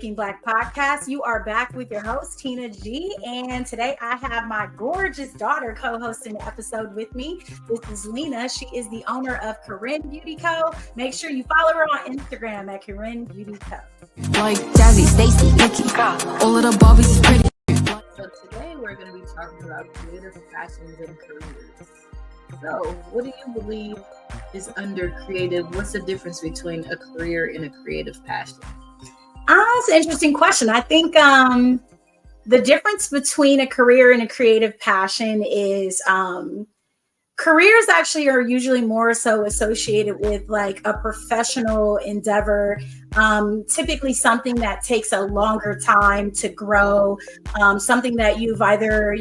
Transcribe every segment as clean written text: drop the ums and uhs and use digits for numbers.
Making Black podcast. You are back with your host, Tina G. And today I have my gorgeous daughter co-hosting the episode with me. This is Lena. She is the owner of Corinne Beauty Co. Make sure you follow her on Instagram at Corinne Beauty Co. Like Jazzy, Stacy, Nikki, all of the Barbies is pretty. So today we're going to be talking about creative passions and careers. So what do you believe is under creative? What's the difference between a career and a creative passion? That's an interesting question. I think the difference between a career and a creative passion is careers actually are usually more so associated with like a professional endeavor, typically something that takes a longer time to grow, something that you've either,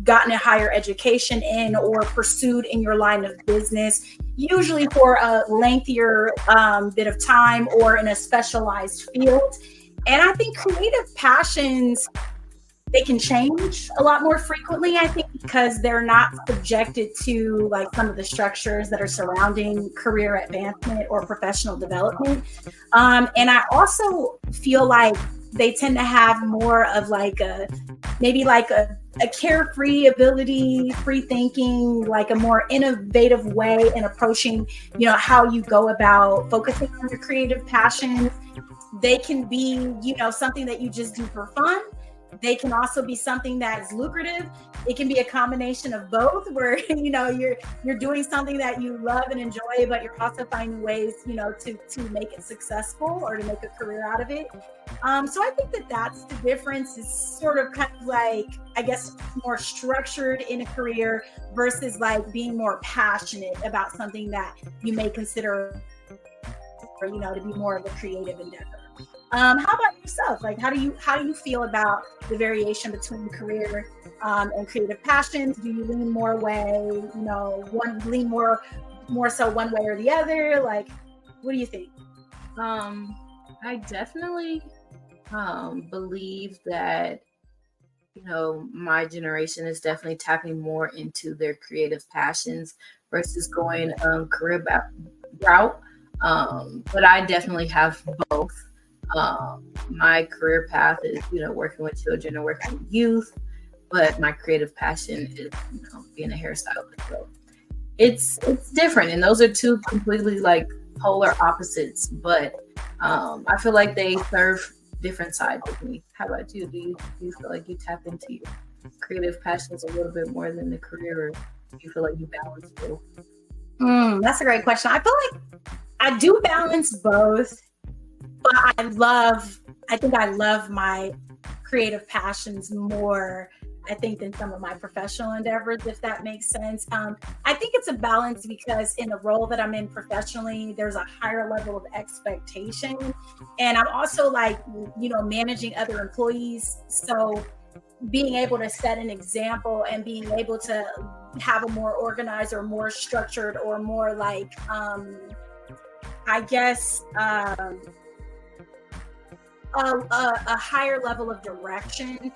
gotten a higher education in or pursued in your line of business, usually for a lengthier bit of time or in a specialized field. And I think creative passions, they can change a lot more frequently, I think, because they're not subjected to like some of the structures that are surrounding career advancement or professional development. And I also feel like they tend to have more of like a carefree ability, free thinking, like a more innovative way in approaching, how you go about focusing on your creative passions. They can be, something that you just do for fun. They can also be something that is lucrative. It can be a combination of both where, you're doing something that you love and enjoy, but you're also finding ways, to make it successful or to make a career out of it. So I think that's the difference, is sort of kind of like, I guess, more structured in a career versus like being more passionate about something that you may consider, to be more of a creative endeavor. How about yourself? Like, how do you feel about the variation between career and creative passions? Do you lean more way, more so one way or the other? Like, what do you think? I definitely believe that, my generation is definitely tapping more into their creative passions versus going career route. But I definitely have both. My career path is, working with children and working with youth, but my creative passion is, being a hairstylist. So it's different, and those are two completely like polar opposites. But I feel like they serve different sides of me. How about you? Do you feel like you tap into your creative passions a little bit more than the career, or do you feel like you balance both? That's a great question. I feel like I do balance both. But I think I love my creative passions more, I think, than some of my professional endeavors, if that makes sense. I think it's a balance because in the role that I'm in professionally, there's a higher level of expectation. And I'm also like, managing other employees. So being able to set an example and being able to have a more organized or more structured or more like, I guess, a higher level of direction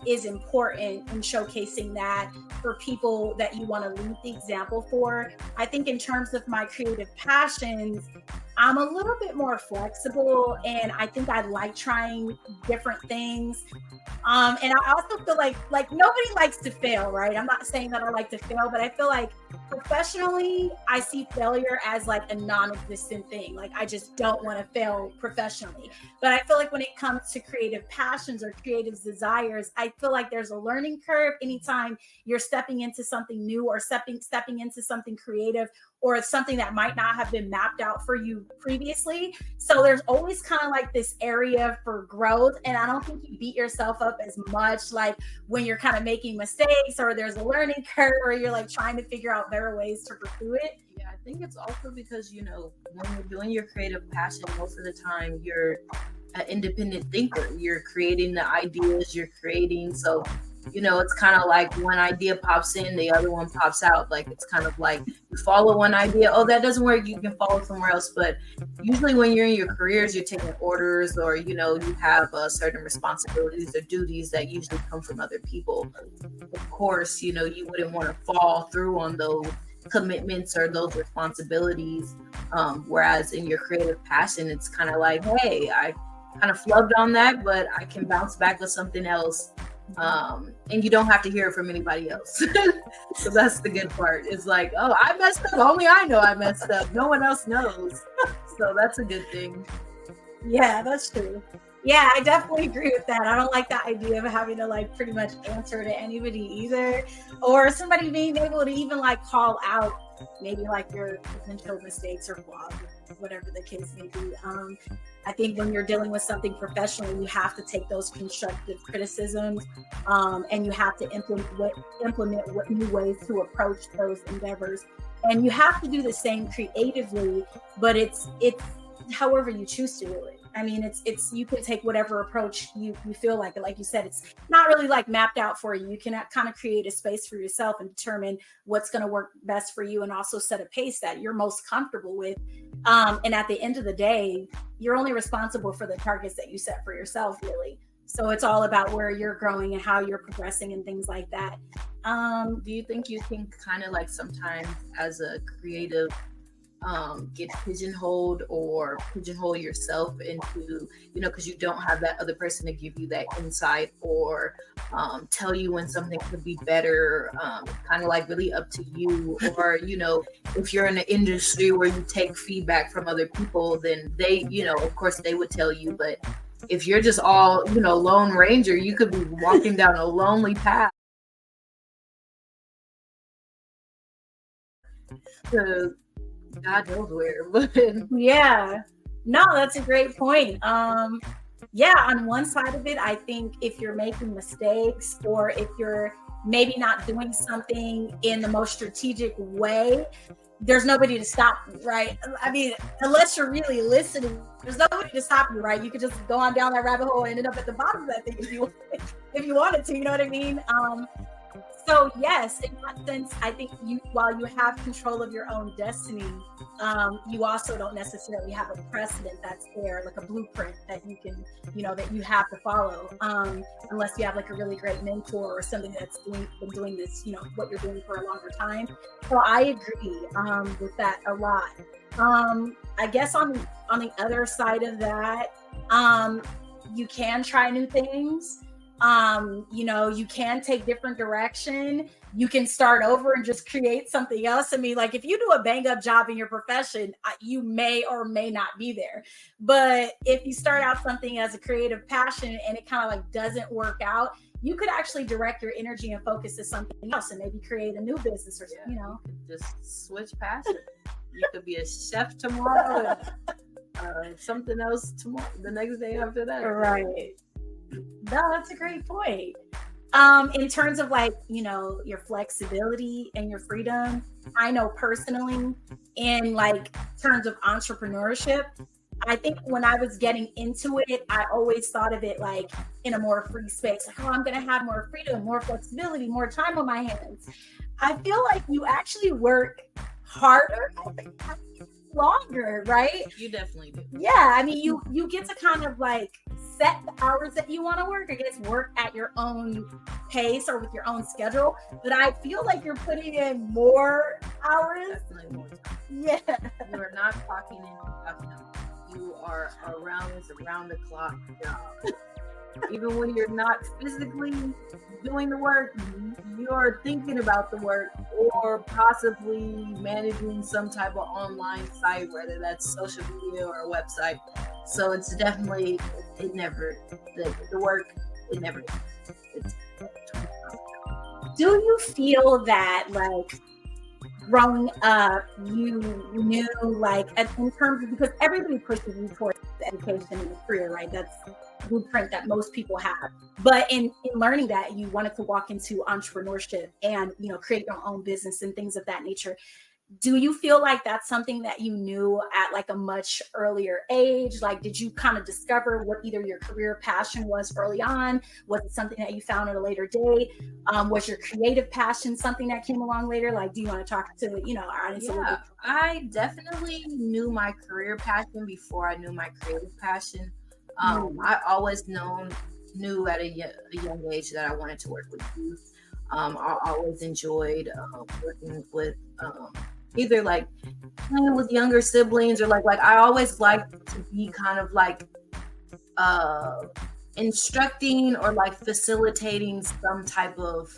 is important in showcasing that for people that you want to lead the example for. I think in terms of my creative passions, I'm a little bit more flexible, and I think I like trying different things. And I also feel like nobody likes to fail, right? I'm not saying that I like to fail, but I feel like professionally, I see failure as like a non-existent thing. Like, I just don't want to fail professionally. But I feel like when it comes to creative passions or creative desires, I feel like there's a learning curve anytime you're stepping into something new or stepping into something creative or something that might not have been mapped out for you previously. So there's always kind of like this area for growth. And I don't think you beat yourself up as much like when you're kind of making mistakes or there's a learning curve or you're like trying to figure out better ways to pursue it. Yeah, I think it's also because, when you're doing your creative passion, most of the time you're an independent thinker. You're creating the ideas, you're creating. So, it's kind of like one idea pops in, the other one pops out. Like, it's kind of like you follow one idea. Oh, that doesn't work. You can follow somewhere else. But usually when you're in your careers, you're taking orders or, you have certain responsibilities or duties that usually come from other people. Of course, you wouldn't want to fall through on those commitments or those responsibilities. Whereas in your creative passion, it's kind of like, hey, I kind of flubbed on that, but I can bounce back with something else. And you don't have to hear it from anybody else. So that's the good part. It's like, oh, I messed up. Only I know I messed up. No one else knows. So that's a good thing. Yeah, that's true. Yeah, I definitely agree with that. I don't like the idea of having to like pretty much answer to anybody either, or somebody being able to even like call out maybe like your potential mistakes or flaws, whatever the case may be. I think when you're dealing with something professionally, you have to take those constructive criticisms, and you have to implement what new ways to approach those endeavors. And you have to do the same creatively, but it's however you choose to do it. I mean, it's you can take whatever approach you feel like. Like you said, it's not really like mapped out for you. You can kind of create a space for yourself and determine what's going to work best for you, and also set a pace that you're most comfortable with. And at the end of the day, you're only responsible for the targets that you set for yourself, really. So it's all about where you're growing and how you're progressing and things like that. Do you think you can kind of like sometimes as a creative get pigeonholed or pigeonhole yourself into, because you don't have that other person to give you that insight or tell you when something could be better, kind of like really up to you, or if you're in an industry where you take feedback from other people, then they, of course they would tell you, but if you're just all lone ranger, you could be walking down a lonely path to God knows where. But Yeah. No, that's a great point. Yeah, on one side of it, I think if you're making mistakes, or if you're maybe not doing something in the most strategic way, there's nobody to stop you, right? I mean, unless you're really listening, there's nobody to stop you, right? You could just go on down that rabbit hole and end up at the bottom of that thing if you wanted to, you know what I mean? So yes, in that sense, I think while you have control of your own destiny, you also don't necessarily have a precedent that's there, like a blueprint that you can, that you have to follow, unless you have like a really great mentor or something that's been doing this, what you're doing for a longer time. So I agree with that a lot. I guess on the other side of that, you can try new things. You can take different direction. You can start over and just create something else. I mean, like if you do a bang up job in your profession, you may or may not be there. But if you start out something as a creative passion and it kind of like doesn't work out, you could actually direct your energy and focus to something else and maybe create a new business or just switch past it. You could be a chef tomorrow and something else tomorrow, the next day after that. Right. No, that's a great point. In terms of like, your flexibility and your freedom, I know personally in like terms of entrepreneurship, I think when I was getting into it, I always thought of it like in a more free space. Like, I'm going to have more freedom, more flexibility, more time on my hands. I feel like you actually work harder, longer, right? You definitely do. Yeah, I mean, you get to kind of like set the hours that you want to work. I guess work at your own pace or with your own schedule. But I feel like you're putting in more hours. Definitely more time. Yeah, you are not clocking in, clocking out. You are around the clock job. Even when you're not physically doing the work, you're thinking about the work or possibly managing some type of online site, whether that's social media or a website. So it's definitely, the work, it never ends. Do you feel that like growing up, you knew like in terms of, because everybody pushes you towards education and a career, right? That's blueprint that most people have. But in learning that, you wanted to walk into entrepreneurship and create your own business and things of that nature. Do you feel like that's something that you knew at like a much earlier age? Like, did you kind of discover what either your career passion was early on? Was it something that you found at a later date? Was your creative passion something that came along later? Like, do you want to talk to our audience a little bit? I definitely knew my career passion before I knew my creative passion. I always knew at a young age that I wanted to work with youth. I always enjoyed working with either like playing with younger siblings or like I always liked to be kind of like instructing or like facilitating some type of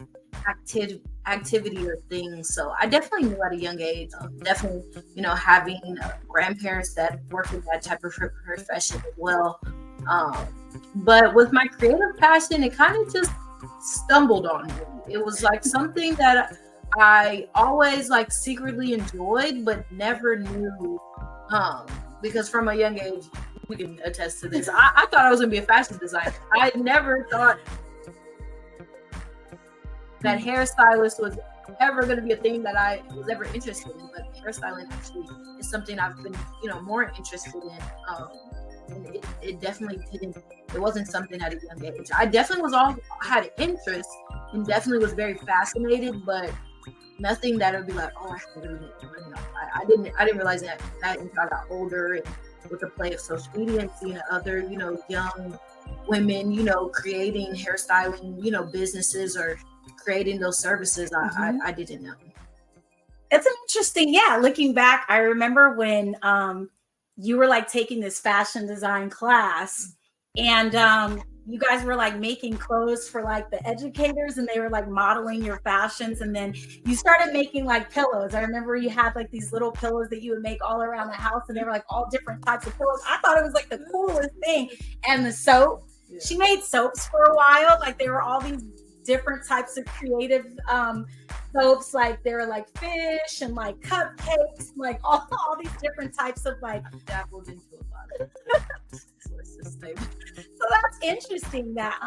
activity or thing. So I definitely knew at a young age, definitely, having grandparents that work in that type of profession as well. But with my creative passion, it kind of just stumbled on me. It was like something that I always like secretly enjoyed, but never knew, because from a young age, we can attest to this. I thought I was gonna be a fashion designer. I never thought that hairstylist was ever going to be a thing that I was ever interested in, but hairstyling actually is something I've been, more interested in. And it definitely it wasn't something at a young age. I definitely had an interest and definitely was very fascinated, but nothing that would be like, oh, I have to really, I didn't realize that until I got older, and with the play of social media and seeing other, young women, creating hairstyling, businesses or creating those services. I didn't know. It's interesting. Yeah. Looking back, I remember when you were like taking this fashion design class, and you guys were like making clothes for like the educators, and they were like modeling your fashions, and then you started making like pillows. I remember you had like these little pillows that you would make all around the house, and they were like all different types of pillows. I thought it was like the coolest thing. And the soap, she made soaps for a while. Like they were all these different types of creative soaps, like they were like fish and like cupcakes, like all these different types of like. I dabbled into a lot of so that's interesting. That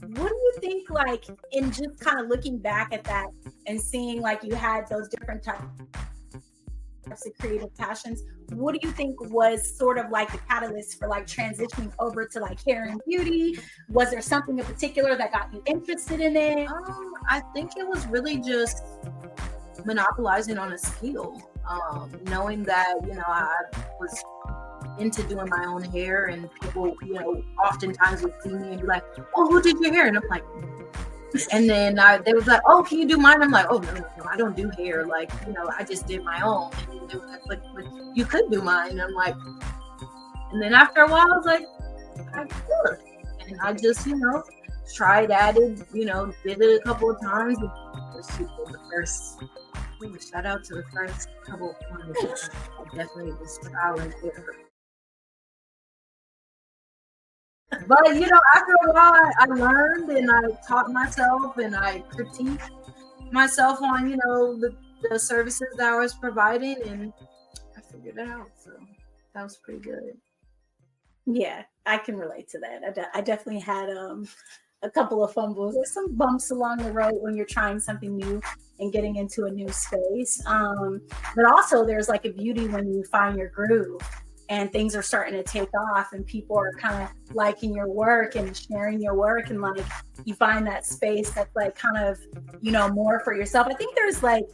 what do you think, like, in just kind of looking back at that and seeing like you had those different types of creative passions, what do you think was sort of like the catalyst for like transitioning over to like hair and beauty? Was there something in particular that got you interested in it? I think it was really just monopolizing on a skill, knowing that I was into doing my own hair, and people oftentimes would see me and be like, oh, who did your hair? And I'm like, and then they was like, oh, can you do mine? I'm like, oh, no, I don't do hair. Like, I just did my own. And they were like, but you could do mine. And I'm like, and then after a while, I was like, I could. And I just, tried, added, did it a couple of times. Shout out to the first couple of times. I definitely was trial and error. But after a while, I learned and I taught myself and I critiqued myself on the services that I was providing, and I figured it out. So that was pretty good. Yeah, I can relate to that. I definitely had a couple of fumbles. There's some bumps along the road when you're trying something new and getting into a new space. But also there's like a beauty when you find your groove and things are starting to take off and people are kind of liking your work and sharing your work, and like you find that space that's like kind of, more for yourself. I think there's like,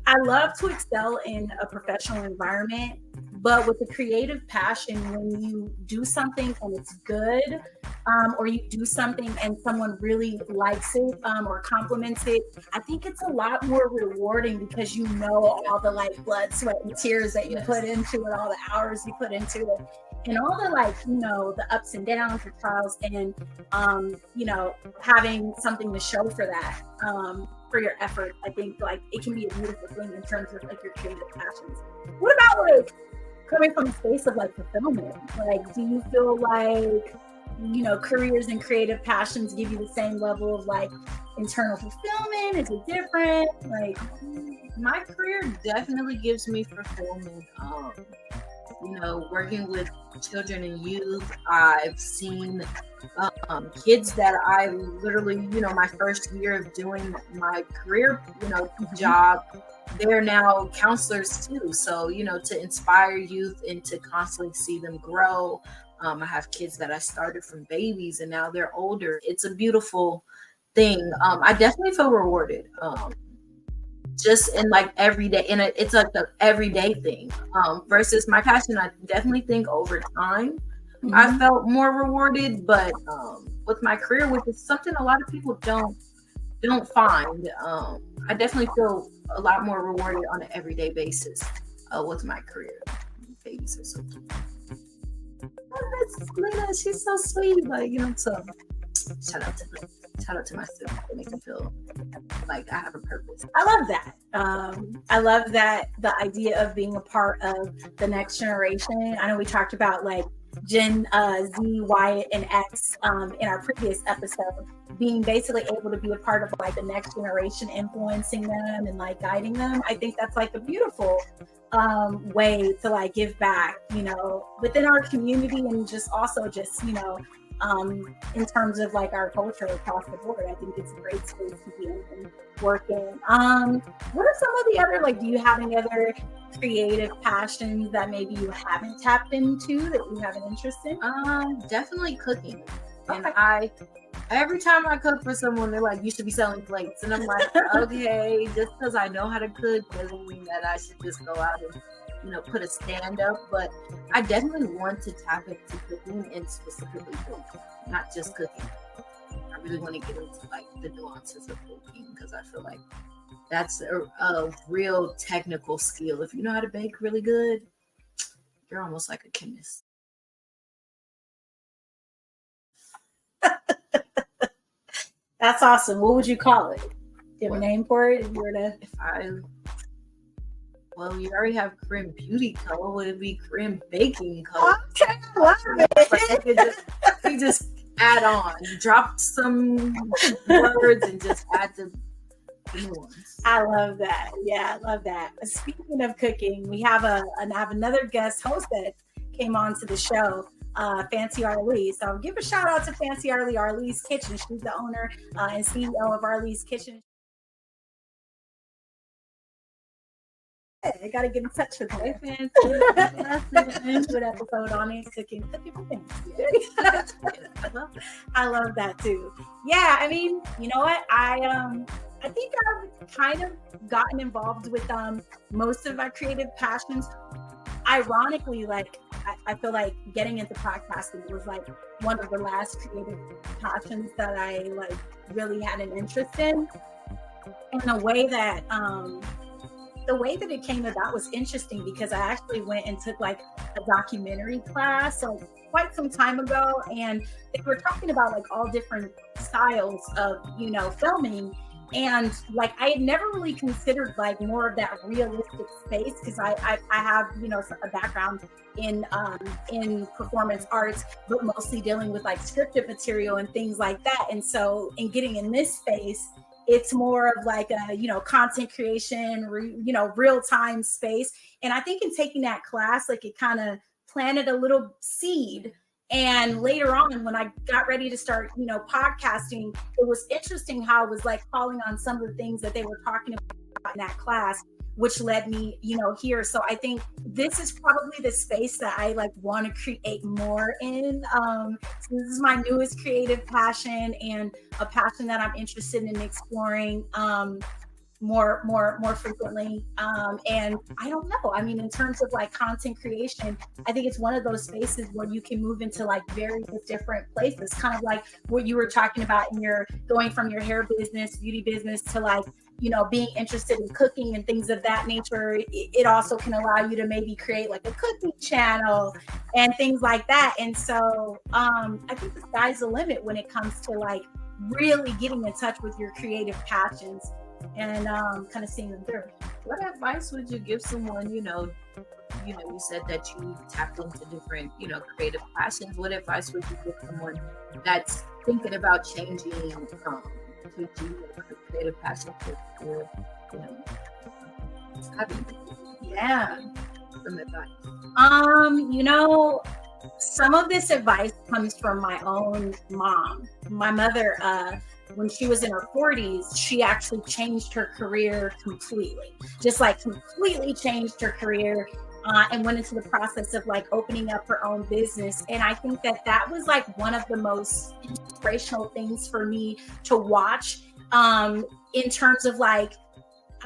I love to excel in a professional environment, but with the creative passion, when you do something and it's good, or you do something and someone really likes it, or compliments it, I think it's a lot more rewarding because all the like blood, sweat, and tears that you put into it, all the hours you put into it, and all the like, the ups and downs, the trials, and having something to show for that, for your effort. I think like it can be a beautiful thing in terms of like your creative passions. What about like coming from a space of like fulfillment? Like, do you feel like careers and creative passions give you the same level of like internal fulfillment? Is it different? Like, my career definitely gives me fulfillment. Working with children and youth, I've seen kids that I literally, my first year of doing my career, job, they're now counselors too. So, to inspire youth and to constantly see them grow. I have kids that I started from babies and now they're older. It's a beautiful thing. I definitely feel rewarded. Just in like every day, and it's like the everyday thing, versus my passion. I definitely think over time I felt more rewarded, but with my career, which is something a lot of people don't find, I definitely feel a lot more rewarded on an everyday basis with my career. Babies are so cute. Oh, that's Lena, she's so sweet. Like, so shout out to my sister. It makes me feel like I have a purpose. I love that. I love that the idea of being a part of the next generation. I know we talked about like Gen Z, Y, and X in our previous episode, being basically able to be a part of like the next generation, influencing them and like guiding them. I think that's like a beautiful way to like give back, within our community and just also just, in terms of like our culture across the board. I think it's a great space to be in and work in. What are some of the other, like, do you have any other creative passions that maybe you haven't tapped into that you have an interest in? Definitely cooking. And Okay. every time I cook for someone, they're like, you should be selling plates. And I'm like, okay, just because I know how to cook doesn't mean that I should just go out and, put a stand up. But I definitely want to tap into cooking and specifically food, not just cooking. I really want to get into like the nuances of cooking because I feel like that's a real technical skill. If you know how to bake really good, you're almost like a chemist. That's awesome. What would you call it? Do you have a name for it? If you were to... Well, you already have Korean beauty color. Would it be Korean baking color? Okay, love it. You just add on, drop some words, and just add the new ones. I love that. Yeah, I love that. Speaking of cooking, we have I have another guest host that came on to the show, Fancy Arlie. So give a shout out to Fancy Arlie, Arlie's Kitchen. She's the owner and CEO of Arlie's Kitchen. I gotta get in touch with her. Fancy. Good episode on it. Cooking for things. I love that too. Yeah, I mean, you know what? I think I've kind of gotten involved with most of my creative passions. Ironically, like I feel like getting into podcasting was like one of the last creative passions that I like really had an interest in. And the way that it came about was interesting because I actually went and took like a documentary class quite some time ago, and they were talking about like all different styles of filming, and like I had never really considered like more of that realistic space because I have a background in performance arts, but mostly dealing with like scripted material and things like that, and so in getting in this space, it's more of like a, content creation, real-time space. And I think in taking that class, like it kind of planted a little seed. And later on, when I got ready to start, podcasting, it was interesting how it was like calling on some of the things that they were talking about in that class, which led me, here. So I think this is probably the space that I like want to create more in. So this is my newest creative passion and a passion that I'm interested in exploring more frequently. And I don't know. I mean, in terms of like content creation, I think it's one of those spaces where you can move into like various different places, kind of like what you were talking about in your going from your hair business, beauty business to like, being interested in cooking and things of that nature. It also can allow you to maybe create like a cooking channel and things like that. And so I think the sky's the limit when it comes to like really getting in touch with your creative passions and kind of seeing them through. What advice would you give someone, you said that you tapped into different, creative passions. What advice would you give someone that's thinking about changing to creative passion for having some advice? Some of this advice comes from my own mom. My mother, when she was in her 40s, she actually changed her career completely, just like completely changed her career and went into the process of like opening up her own business. And I think that was like one of the most inspirational things for me to watch in terms of like,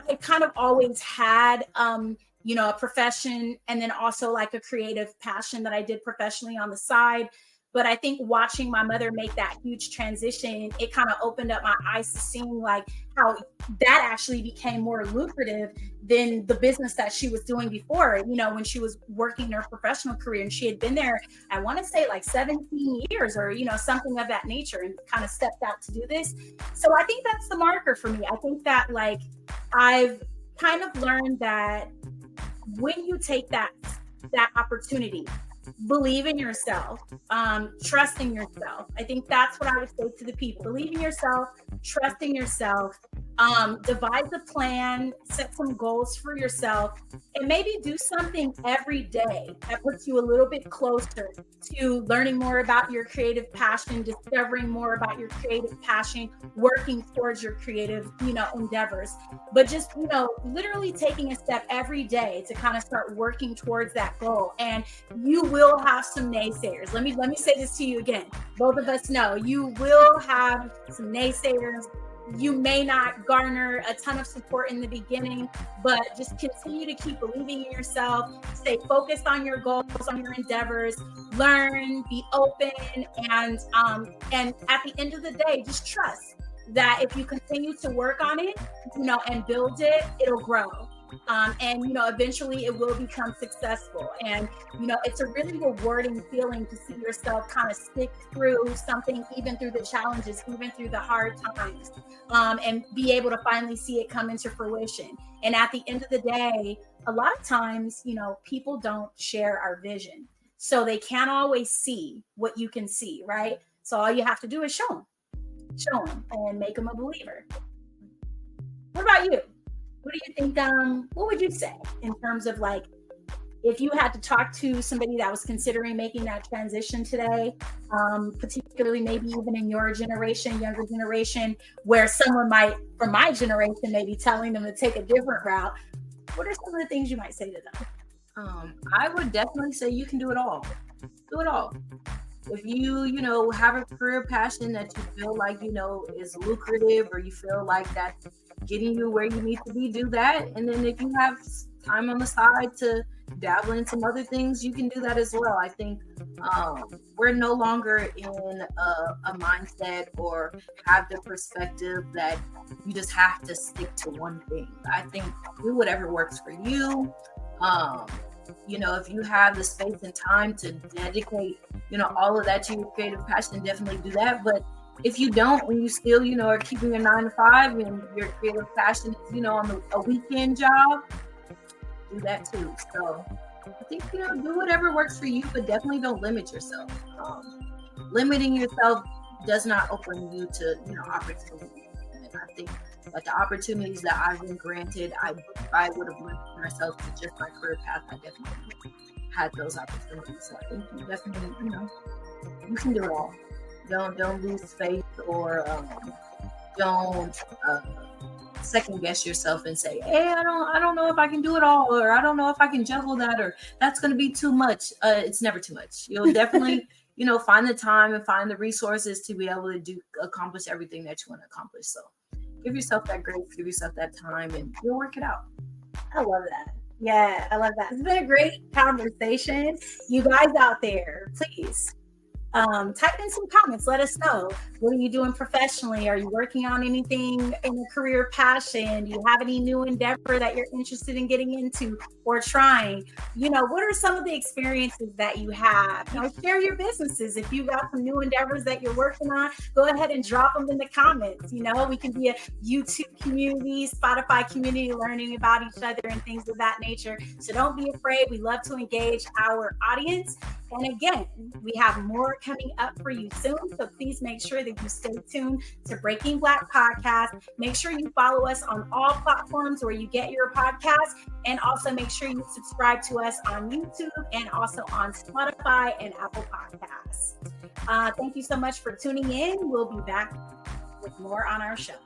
I kind of always had, a profession and then also like a creative passion that I did professionally on the side. But I think watching my mother make that huge transition, it kind of opened up my eyes to seeing like how that actually became more lucrative than the business that she was doing before, when she was working her professional career, and she had been there, I want to say like 17 years or, something of that nature, and kind of stepped out to do this. So I think that's the marker for me. I think that like I've kind of learned that when you take that opportunity, believe in yourself, trust in yourself. I think that's what I would say to the people. Believe in yourself, trust in yourself, devise a plan, set some goals for yourself, and maybe do something every day that puts you a little bit closer to learning more about your creative passion, discovering more about your creative passion, working towards your creative, endeavors. But just, literally taking a step every day to kind of start working towards that goal. And you will have some naysayers. Let me say this to you again. Both of us know you will have some naysayers. You may not garner a ton of support in the beginning, but just continue to keep believing in yourself, stay focused on your goals, on your endeavors, learn, be open, and at the end of the day, just trust that if you continue to work on it, and build it, it'll grow. And eventually it will become successful. And it's a really rewarding feeling to see yourself kind of stick through something, even through the challenges, even through the hard times, and be able to finally see it come into fruition. And at the end of the day, a lot of times, people don't share our vision, so they can't always see what you can see, right? So all you have to do is show them and make them a believer. What about you? What do you think? What would you say in terms of like, if you had to talk to somebody that was considering making that transition today, particularly maybe even in your generation, younger generation, where someone might, from my generation, may be telling them to take a different route, what are some of the things you might say to them? I would definitely say you can do it all. Do it all. If you, have a career passion that you feel like, is lucrative, or you feel like that's getting you where you need to be, do that. And then if you have time on the side to dabble in some other things, you can do that as well. I think we're no longer in a mindset or have the perspective that you just have to stick to one thing. I think do whatever works for you. If you have the space and time to dedicate, all of that to your creative passion, definitely do that. But if you don't, when you still, are keeping your 9 to 5 and your creative passion is, on a weekend job, do that too. So I think, do whatever works for you, but definitely don't limit yourself. Limiting yourself does not open you to, opportunities. And I think like the opportunities that I've been granted, I would have limited myself to just my career path. I definitely had those opportunities. So I think you definitely, you can do it all. Don't lose faith, or don't second guess yourself and say, hey, I don't know if I can do it all, or I don't know if I can juggle that, or that's going to be too much. It's never too much. You'll definitely find the time and find the resources to be able to accomplish everything that you want to accomplish. So give yourself that grace, give yourself that time, and you'll work it out. I love that. Yeah, I love that. It's been a great conversation. You guys out there, please type in some comments. Let us know. What are you doing professionally? Are you working on anything in a career passion? Do you have any new endeavor that you're interested in getting into or trying? What are some of the experiences that you have? Share your businesses. If you got some new endeavors that you're working on, go ahead and drop them in the comments. We can be a YouTube community, Spotify community, learning about each other and things of that nature. So don't be afraid. We love to engage our audience. And again, we have more coming up for you soon. So please make sure that you stay tuned to Breaking Black Podcast. Make sure you follow us on all platforms where you get your podcast. And also make sure you subscribe to us on YouTube and also on Spotify and Apple Podcasts. Thank you so much for tuning in. We'll be back with more on our show.